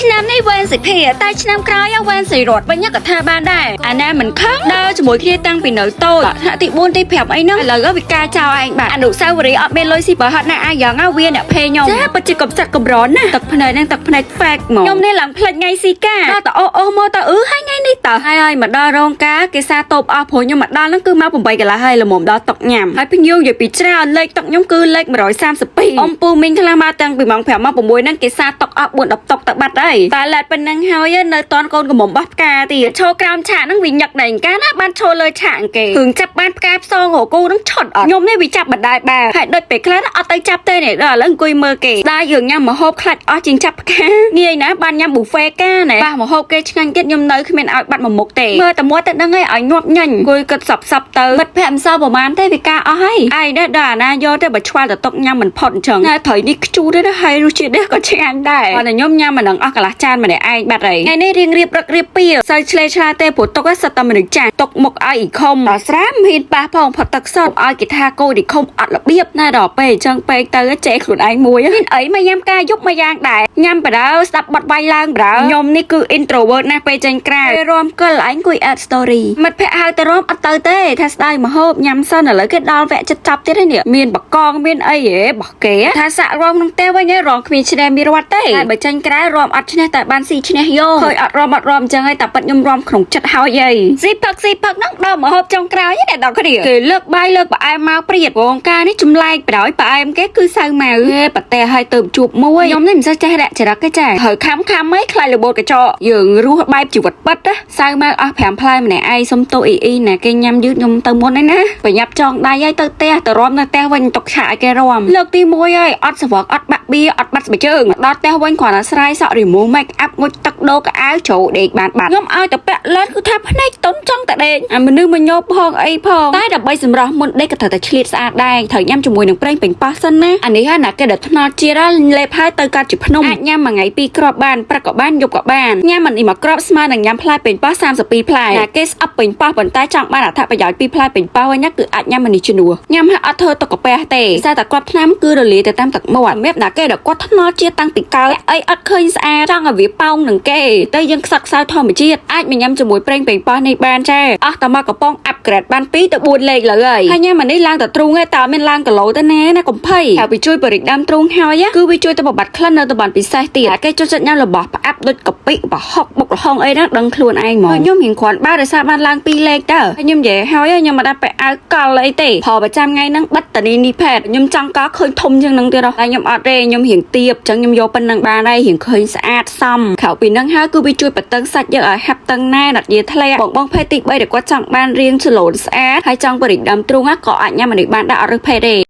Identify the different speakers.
Speaker 1: ឆ្នាំនេះវ៉ានសិភីតែឆ្នាំក្រោយវ៉ានសិរត់វិញក៏ថាបានដែរអាណាមិនខឹងដើរជាមួយគ្នាតាំងពីនៅតូចថ្នាក់ទី4ទី5អីហ្នឹងឥឡូវវាការចោលឯងបាទអនុស្សាវរីយ៍អត់មានលុយស៊ីបើហត់ណាអាយ៉ាងវាអ្នកភេខ្ញុំចាពិតជាកំសត់កំរន់ណាទឹកភ្នែកហ្នឹងទឹកភ្នែក fact ហ្មងខ្ញុំនេះឡើងផ្លេចថ្ងៃស៊ីកាដល់តអូមកតហើយថ្ងៃនេះតហើយមកដល់រោងការគេសាតូបអស់ព្រោះខ្ញុំមកដល់ហ្នឹងគឺមក8កន្លះហើយល្មមដល់តុកញ៉ាំហើយភ្ញៀវនិយាយពីច្រើនលេខតុកខ្ញុំគឺលេខ132អ៊ំពូមីងខ្លះមកតាំងពីម៉ោង5មក6ហ្នឹងគេសាតុកអស់4 10តុកទៅបាត់ហើយតែឡែតប៉ុណ្ណឹងហើយនៅតនកូនកំមុំបោះផ្កាទៀតឈរក្រោមឆាកហ្នឹងវាញឹកដែរកាលណាបានឈរលើឆាកគេគ្រឿងចាប់បានផ្កាផ្សងរគូហ្នឹងឆត់អត់ខ្ញុំនេះវាចាប់បណ្ដាយបាទហើយដូចពេលខ្លះអត់ទៅចាប់ទេនេះដល់ឥឡូវអង្គុយមើលគេស្ដាយយើងញ៉ាំម្ហូបខ្លាច់អស់ជាងចាប់ផ្កាងាយណាបានញ៉ាំប៊ូហ្វេកាណែបាសម្ហូបគេឆ្ងាញ់ទៀតខ្ញុំនៅគ្មានឲ្យបាត់មួយមុខទេមើលតែមាត់ទៅដឹងឲ្យញាប់ញញអង្គុយគិតសប់ទៅមិត្តភ័ក្ដិមិនសល់ប្រហែលទេវាការអស់ហើយឯនេះដល់អាណាយកទៅបើឆ្វល់ទៅຕົកញ៉ាំមិនផុតអញ្ចឹងតែត្រីនេះខ្ជូរទេហើយរសជាតិនេះក៏ឆ្ងាញ់ដែរតែខ្ញុំញ៉ាំមិនដឹងអស់កន្លះចានម្នាក់ឯងបាត់ហើយថ្ងៃនេះរៀងរៀបរឹករៀបពីសើឆ្លេឆ្លាទេព្រោះតុកសិតតែមនុស្សចាស់តុកមុខឲ្យអ៊ីខុំដល់ស្រាមហ៊ានប៉ះផងផុតទឹកសតឲ្យគេថាកូនអ៊ីខុំអត់របៀបណាដល់ពេលអញ្ចឹងពេកទៅចេះខ្លួនឯងមួយមានអីមកញ៉ាំការយប់មួយយ៉ាងដែរញ៉ាំបដៅស្ដាប់បត់វាយឡើងបដៅខ្ញុំនេះគឺ introvert ណាស់ពេលចេញក្រៅរំកិលឯងគួយ add story មិត្តភ័ក្ដិហៅទៅរំអត់ទៅទេថាស្ដាយមហូបញ៉ាំសិនឥឡូវគេដល់វគ្គចិត្តចាប់ទៀតហើយនេះមានបកងមានអីហ៎បោះគេថាសាក់រំក្នុងផ្ទះវិញរំគ្មានឈ្នះមានរត់ទេតែបើចេញក្រៅរំអត់ឈ្នះតែបានស៊ីឈ្នះយកឃើញអត់រំអញ្ចឹងហើយតែប៉ិតខ្ញុំរំក្នុងចិត្តហើយអីស៊ីផឹកហ្នឹងដល់មហូបចុងក្រោយតែដល់គ្នាគេលើកបាយលើកផ្អែមមកព្រាតវងការនេះចម្លែកប្រយផ្អែមគេគឺសៅម៉ៅហេប្រទេសឲ្យទៅជួបមួយខ្ញុំនេះមិនសូវចេះរកចរិតទេចាហើយខំអីខ្លាចរបូតកញ្ចក់យើងរស់បែបជីវិតពិតណាសៅម៉ៅអស់5ផ្លែម្នាក់ឯងសុំតូអ៊ីណាគេញ៉ាំយឺតខ្ញុំទៅមុនឯណាប្រញាប់ចងដៃឲ្យទៅផ្ទះទៅរំនៅផ្ទះវិញຕົកឆាកឲ្យគេរំលើកទី1ហើយអត់សវកអត់បាក់បៀអត់បាត់ស្បែកជើងដល់ផ្ទះវិញគ្រាន់តែស្រ័យសក់ remove make up ងុចទឹកដោកអាវជ្រោដេកបានបាត់ខ្ញុំឲ្យតែពាក់លិនគឺថាភ្នែកតុនចង់តែដេកអាមនុស្សមកញោបផងអីផងតែដើម្បីសម្រស់មុនដេកក៏ត្រូវតែឆ្លៀតស្អាតដែរត្រូវញ៉ាំជាមួយនឹងប្រេងពេញប៉ោះសិនណាអានេះហើយណាគេដែលថ្នល់ជាតិលេបហើយទៅកាត់ជាភ្នំអាចញ៉ាំមួយថ្ងៃ2គ្រាប់បានព្រឹកក៏បានយប់ក៏បានញ៉ាំមិនអ៊ីមួយគ្រាប់ស្មើនឹងញ៉ាំផ្លែពេញប៉ោះ32ផ្លែណាគេស្អប់ពេញប៉ោះប៉ុន្តែចង់បានអត្ថប្រយោជន៍2ផ្លែពេញប៉ោះវិញណាគឺអាចញ៉ាំនេះជំនួសញ៉ាំហើយអត់ធ្វើទុកកាពះទេតែគាត់ថ្នាំគឺរលាយទៅតាមទឹកមាត់សម្រាប់ណាគេដែលគាត់ថ្នល់ជាតិតាំងពីកើតអីអត់ឃើញស្អាតចង់ឲ្យវាប៉ោងនឹងគេទៅយើងខ្សឹកខ្សៅធម្មជាតិអាចមកញ៉ាំជាមួយប្រេងពេញប៉ោះនេះបានចាអស់តែមកកំប៉ុង upgrade បាន2ទៅ4លេខលើហើយញ៉ាំអានេះឡើងតែទ្រូងឯងតើមានឡើងគីឡូទៅណាកុំភ័យហើយវាជួយបរិដាមទ្រូងហើយគឺវាជួយទៅបំបត្តិក្លិននៅតំបន់ពិសេសទៀតគេចូលចិត្តញ៉ាំរបស់ផ្អាប់ដូចកាពិប្រហុកបុកល្ហុងអីហ្នឹងដឹងខ្លួនឯងហ្មងខ្ញុំរៀងគ្រាន់បើដោយសារបានឡើង2លេខទៅខ្ញុំនិយាយហើយខ្ញុំមិនដាក់ពាក់អាវកលអីទេព្រោះប្រចាំថ្ងៃហ្នឹងបិទតានីនេះផេតខ្ញុំចង់កឃើញធំជាងហ្នឹងទៀតតែខ្ញុំអត់ទេខ្ញុំរៀងទៀបអញ្ចឹងខ្ញុំយកប៉ុណ្្នឹងបានហើយរៀងឃើញស្អាតសមក្រៅពីហ្នឹងហើយគឺវាជួយបតឹងសាច់យើងឲ្យហាប់តឹងណែអត់យាធ្លាក់បងភេទទី3ដែលគាត់ចង់បានរៀងស្លូនស្អាតហើយចង់បរិដាមទ្រូងក៏អាចញ៉ាំអានេះបានដាក់អត់រើសភេទទេ